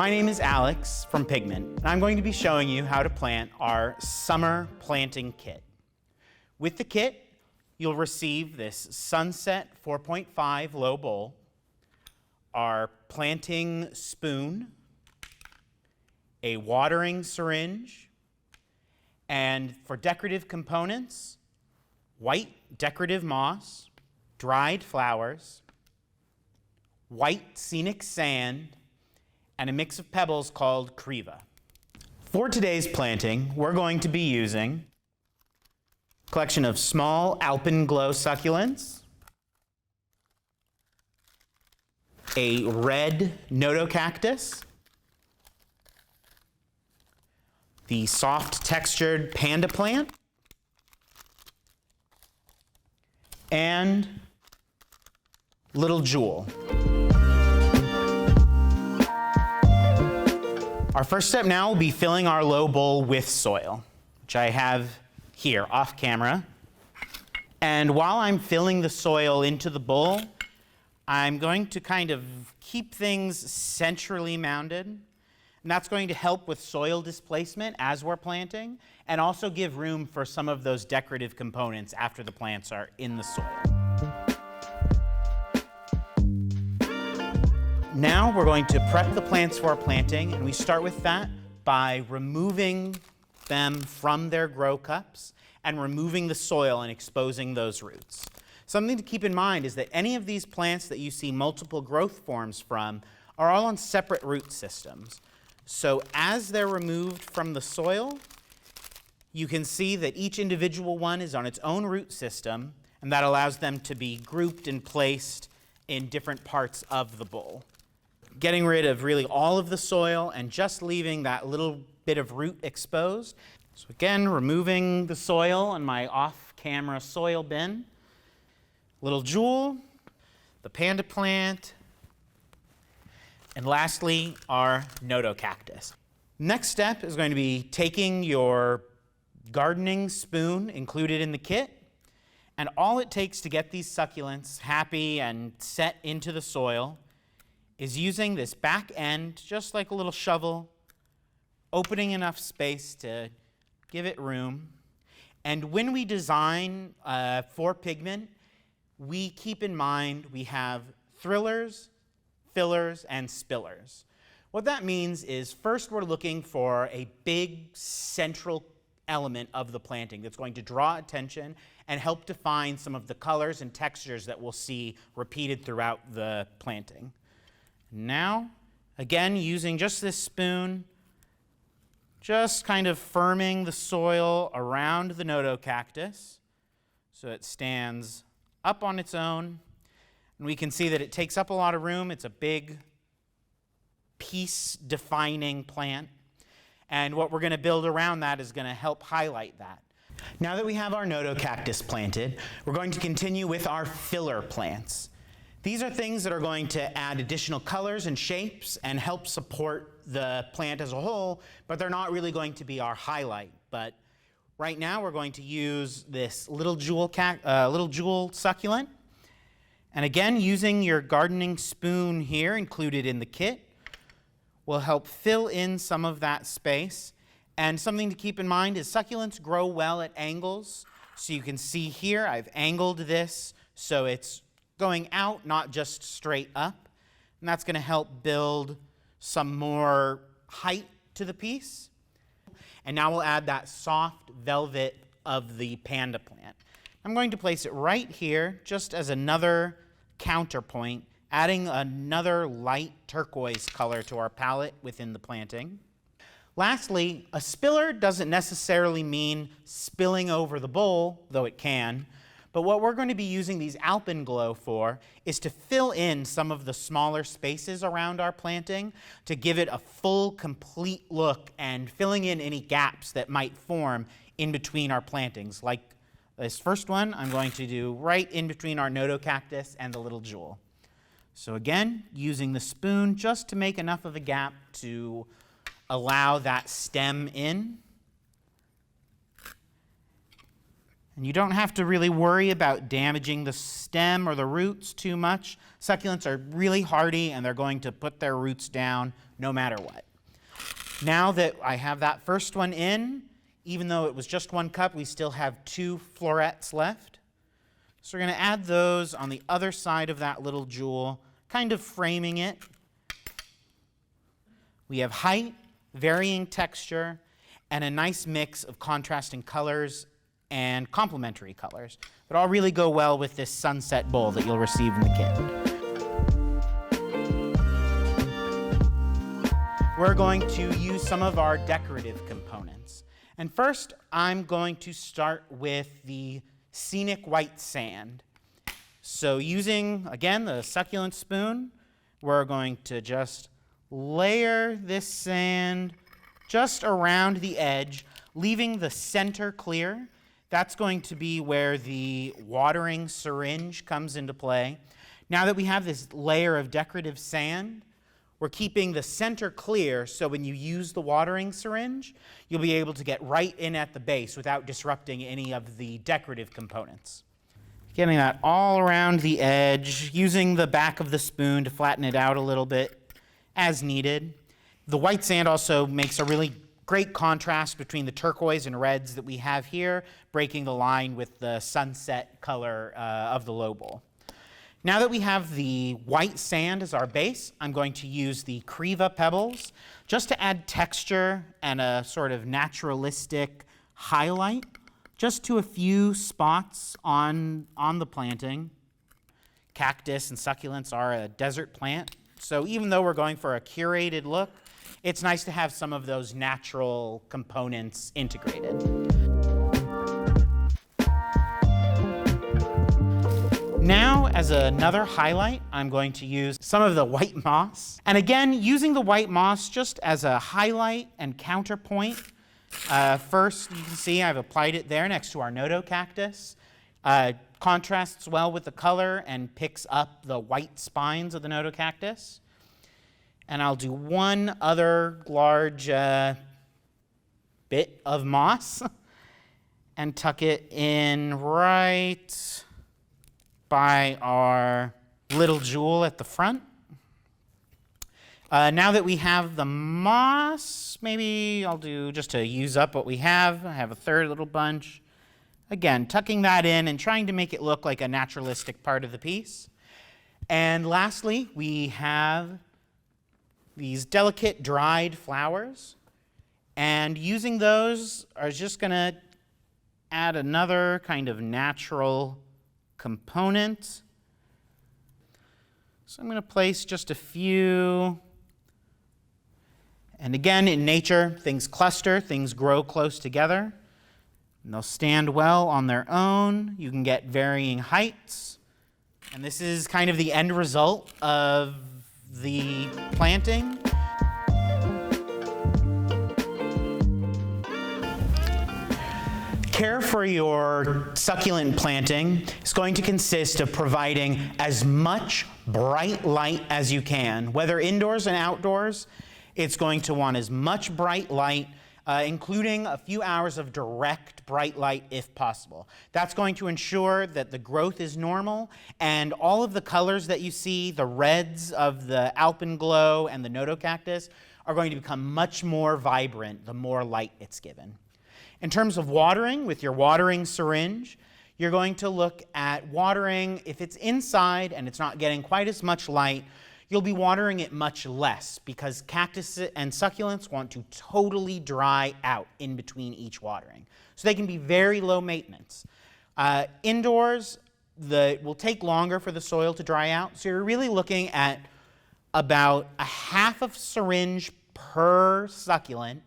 My name is Alex from Pigment, and I'm going to be showing you how to plant our summer planting kit. With the kit, you'll receive this Sunset 4.5 low bowl, our planting spoon, a watering syringe, and for decorative components, white decorative moss, dried flowers, white scenic sand, and a mix of pebbles called Creva. For today's planting, we're going to be using a collection of small alpenglow succulents, a red nodocactus, the soft textured panda plant, and little jewel. Our first step now will be filling our low bowl with soil, which I have here off camera. And while I'm filling the soil into the bowl, I'm going to kind of keep things centrally mounded. And that's going to help with soil displacement as we're planting, and also give room for some of those decorative components after the plants are in the soil. Now we're going to prep the plants for our planting, and we start with that by removing them from their grow cups and removing the soil and exposing those roots. Something to keep in mind is that any of these plants that you see multiple growth forms from are all on separate root systems. So as they're removed from the soil, you can see that each individual one is on its own root system, and that allows them to be grouped and placed in different parts of the bowl. Getting rid of really all of the soil and just leaving that little bit of root exposed. So again, removing the soil in my off-camera soil bin. Little jewel, the panda plant, and lastly, our nodocactus. Next step is going to be taking your gardening spoon included in the kit, and all it takes to get these succulents happy and set into the soil is using this back end, just like a little shovel, opening enough space to give it room. And when we design for Pigment, we keep in mind we have thrillers, fillers, and spillers. What that means is first we're looking for a big central element of the planting that's going to draw attention and help define some of the colors and textures that we'll see repeated throughout the planting. Now, again, using just this spoon, just kind of firming the soil around the nodocactus so it stands up on its own. And we can see that it takes up a lot of room. It's a big, piece-defining plant. And what we're going to build around that is going to help highlight that. Now that we have our nodocactus planted, we're going to continue with our filler plants. These are things that are going to add additional colors and shapes and help support the plant as a whole, but they're not really going to be our highlight. But right now we're going to use this little jewel succulent. And again, using your gardening spoon here included in the kit will help fill in some of that space. And something to keep in mind is succulents grow well at angles. So you can see here I've angled this so it's going out, not just straight up. And that's going to help build some more height to the piece. And now we'll add that soft velvet of the panda plant. I'm going to place it right here just as another counterpoint, adding another light turquoise color to our palette within the planting. Lastly, a spiller doesn't necessarily mean spilling over the bowl, though it can. But what we're going to be using these alpenglow for is to fill in some of the smaller spaces around our planting to give it a full, complete look and filling in any gaps that might form in between our plantings. Like this first one, I'm going to do right in between our nodocactus and the little jewel. So again, using the spoon just to make enough of a gap to allow that stem in. And you don't have to really worry about damaging the stem or the roots too much. Succulents are really hardy and they're going to put their roots down no matter what. Now that I have that first one in, even though it was just 1 cup, we still have 2 florets left. So we're going to add those on the other side of that little jewel, kind of framing it. We have height, varying texture, and a nice mix of contrasting colors and complementary colors that all really go well with this sunset bowl that you'll receive in the kit. We're going to use some of our decorative components. And first, I'm going to start with the scenic white sand. So using, again, the succulent spoon, we're going to just layer this sand just around the edge, leaving the center clear. That's going to be where the watering syringe comes into play. Now that we have this layer of decorative sand, we're keeping the center clear so when you use the watering syringe, you'll be able to get right in at the base without disrupting any of the decorative components. Getting that all around the edge, using the back of the spoon to flatten it out a little bit as needed. The white sand also makes a really great contrast between the turquoise and reds that we have here, breaking the line with the sunset color of the low bowl. Now that we have the white sand as our base, I'm going to use the Kriva pebbles just to add texture and a sort of naturalistic highlight just to a few spots on the planting. Cactus and succulents are a desert plant, so even though we're going for a curated look, it's nice to have some of those natural components integrated. Now, as another highlight, I'm going to use some of the white moss. And again, using the white moss just as a highlight and counterpoint. First, you can see I've applied it there next to our nodo cactus. Contrasts well with the color and picks up the white spines of the nodo cactus. And I'll do one other large bit of moss and tuck it in right by our little jewel at the front. Now that we have the moss, maybe I'll do, just to use up what we have, I have a third little bunch. Again, tucking that in and trying to make it look like a naturalistic part of the piece. And lastly, we have these delicate dried flowers. And using those, I was just going to add another kind of natural component. So I'm going to place just a few. And again, in nature, things cluster, things grow close together. And they'll stand well on their own. You can get varying heights. And this is kind of the end result of the planting. Care for your succulent planting is going to consist of providing as much bright light as you can. Whether indoors and outdoors, it's going to want as much bright light, including a few hours of direct bright light if possible. That's going to ensure that the growth is normal and all of the colors that you see, the reds of the alpenglow and the nodo cactus, are going to become much more vibrant the more light it's given. In terms of watering, with your watering syringe, you're going to look at watering. If it's inside and it's not getting quite as much light, you'll be watering it much less because cactus and succulents want to totally dry out in between each watering. So they can be very low maintenance. Indoors, it will take longer for the soil to dry out. So you're really looking at about a half of syringe per succulent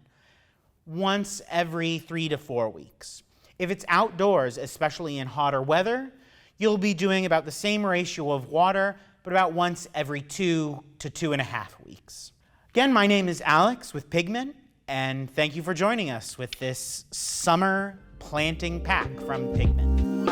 once every 3 to 4 weeks. If it's outdoors, especially in hotter weather, you'll be doing about the same ratio of water, but about once every 2 to 2.5 weeks. Again, my name is Alex with Pigment, and thank you for joining us with this summer planting pack from Pigment.